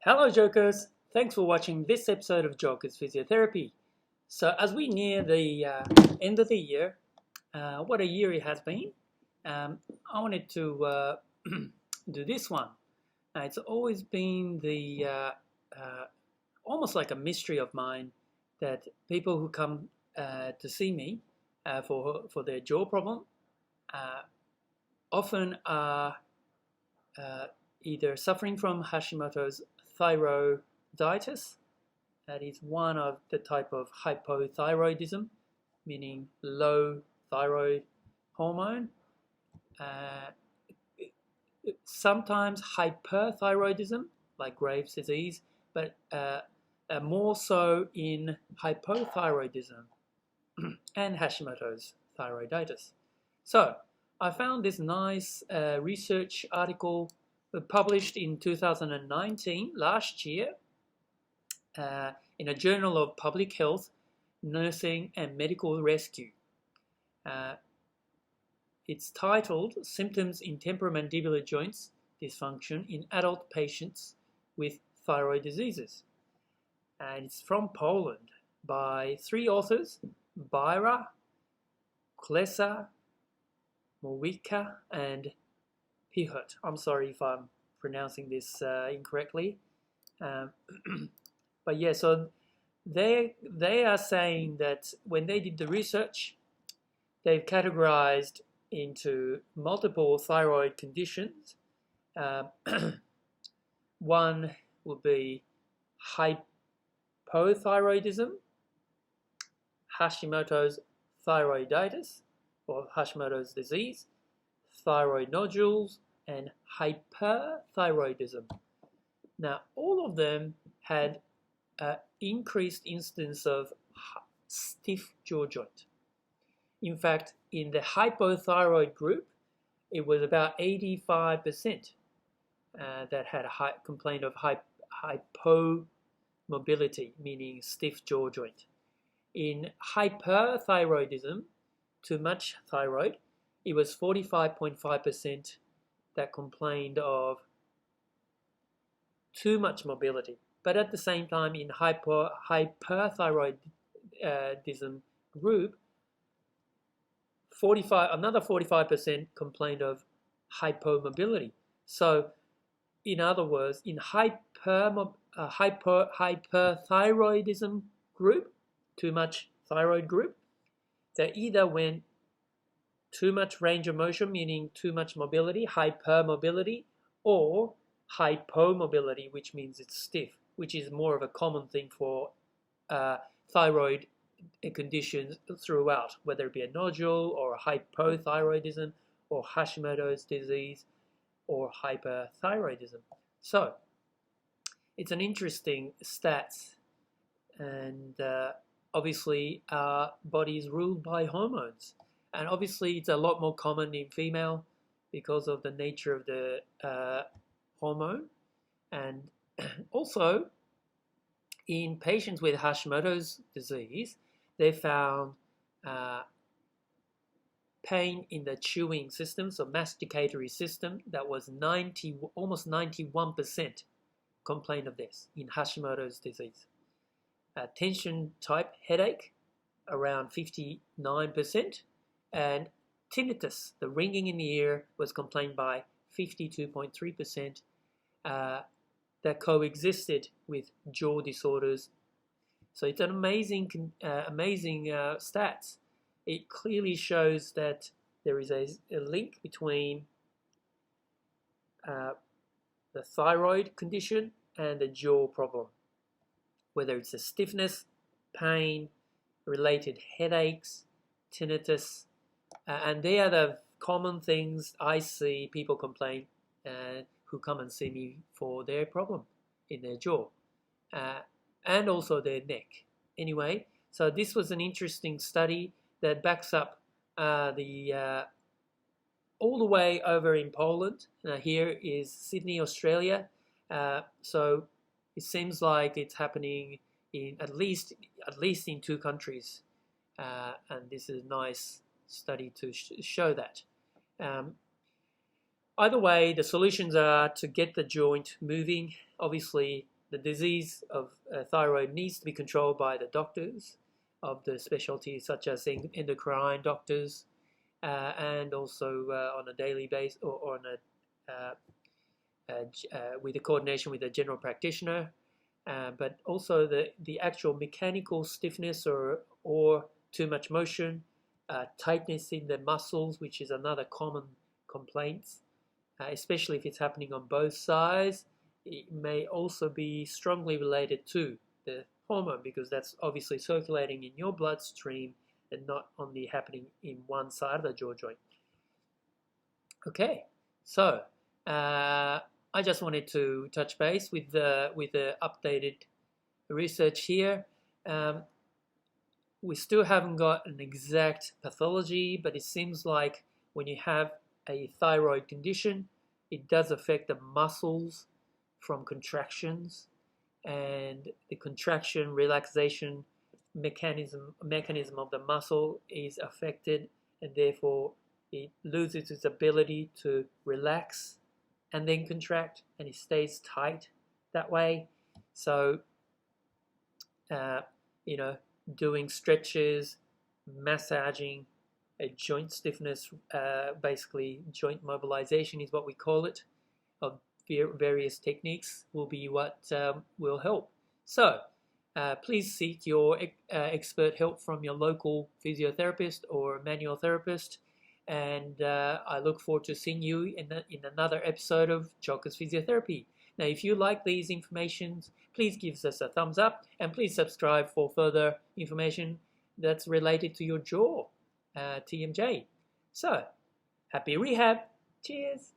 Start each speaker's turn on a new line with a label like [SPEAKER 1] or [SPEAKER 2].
[SPEAKER 1] Hello Jokers! Thanks for watching this episode of Jokers Physiotherapy. So as we near the end of the year, what a year it has been, I wanted to do this one. It's always been the almost like a mystery of mine that people who come to see me for their jaw problem often are either suffering from Hashimoto's thyroiditis. That is one of the type of hypothyroidism, meaning low thyroid hormone. Sometimes hyperthyroidism, like Graves' disease, but more so in hypothyroidism and Hashimoto's thyroiditis. So I found this nice research article published in 2019, last year, in a Journal of Public Health, Nursing and Medical Rescue. It's titled Symptoms in Temporomandibular Joints Dysfunction in Adult Patients with Thyroid Diseases. And it's from Poland by three authors, Byra, Klesa, Mowica, and Pihut. I'm sorry if I'm pronouncing this incorrectly. But yeah, so they are saying that when they did the research, they've categorized into multiple thyroid conditions. One would be hypothyroidism, Hashimoto's thyroiditis or Hashimoto's disease, thyroid nodules, and hyperthyroidism. Now, all of them had an increased incidence of stiff jaw joint. In fact, in the hypothyroid group, it was about 85% that had a complaint of hypomobility, meaning stiff jaw joint. In hyperthyroidism, too much thyroid, it was 45.5% that complained of too much mobility. But at the same time, in hyperthyroidism group, another 45% complained of hypomobility. So, in other words, in hyperthyroidism group, too much thyroid group, they either went too much range of motion, meaning too much mobility, hypermobility, or hypomobility, which means it's stiff, which is more of a common thing for thyroid conditions throughout, whether it be a nodule or a hypothyroidism or Hashimoto's disease or hyperthyroidism. So it's an interesting stats, and obviously our body is ruled by hormones. And obviously, it's a lot more common in female because of the nature of the hormone. And also, in patients with Hashimoto's disease, they found pain in the chewing system, so masticatory system, that was almost 91% complained of this in Hashimoto's disease. Tension type headache, around 59%. And tinnitus, the ringing in the ear, was complained by 52.3% that coexisted with jaw disorders. So it's an amazing stats. It clearly shows that there is a link between the thyroid condition and the jaw problem, whether it's a stiffness, pain, related headaches, tinnitus, and they are the common things I see people complain who come and see me for their problem in their jaw and also their neck. Anyway, so this was an interesting study that backs up all the way over in Poland. Here is Sydney, Australia. So it seems like it's happening in at least in two countries, and this is a nice study to show that. Either way, the solutions are to get the joint moving. Obviously, the disease of thyroid needs to be controlled by the doctors of the specialties such as endocrine doctors, and also on a daily basis, or on with a coordination with a general practitioner. But also the actual mechanical stiffness or too much motion, tightness in the muscles, which is another common complaint, especially if it's happening on both sides. It may also be strongly related to the hormone, because that's obviously circulating in your bloodstream and not only happening in one side of the jaw joint. Okay, so I just wanted to touch base with the updated research here. We still haven't got an exact pathology, but it seems like when you have a thyroid condition, it does affect the muscles from contractions, and the contraction relaxation mechanism of the muscle is affected, and therefore it loses its ability to relax and then contract, and it stays tight that way. So doing stretches, massaging, a joint stiffness, basically joint mobilization is what we call it, of various techniques will be what will help. So please seek your expert help from your local physiotherapist or manual therapist, and I look forward to seeing you in another episode of Chalker's Physiotherapy. Now, if you like these informations, please give us a thumbs up, and please subscribe for further information that's related to your jaw, TMJ. So, happy rehab. Cheers.